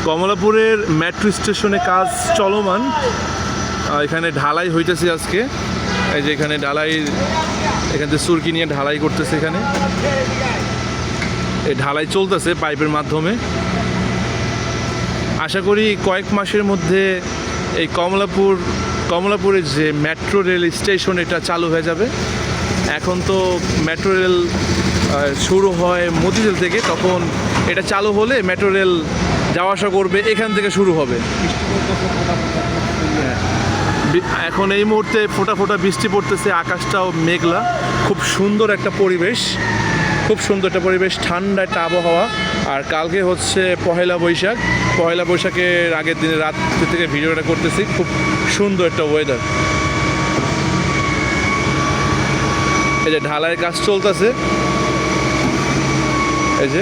কমলাপুরের metro স্টেশনে কাজ চলমান। এখানে ঢালাই হইতেছে আজকে। এই যে এখানে ঢালাই, এখান থেকে সুরকি নিয়ে ঢালাই করতেছে। এখানে এই ঢালাই চলতেছে পাইপের মাধ্যমে। আশা করি কয়েক মাসের মধ্যে এই কমলাপুরের যে মেট্রো রেল স্টেশন এটা চালু হয়ে যাবে। এখন তো মেট্রো রেল শুরু হয় মতিঝিল থেকে, তখন এটা চালু হলে মেট্রো রেল যাওয়া আসা করবে, এখান থেকে শুরু হবে। এখন এই মুহূর্তে ফোঁটা ফোঁটা বৃষ্টি পড়তেছে, আকাশটাও মেঘলা। খুব সুন্দর একটা পরিবেশ, খুব সুন্দর একটা পরিবেশ, ঠান্ডা একটা আবহাওয়া। আর কালকে হচ্ছে পহেলা বৈশাখ। পহেলা বৈশাখের আগের দিনে রাত থেকে ভিডিওটা করতেছি। খুব সুন্দর একটা ওয়েদার। এই যে ঢালাইয়ের কাজ চলতেছে, এই যে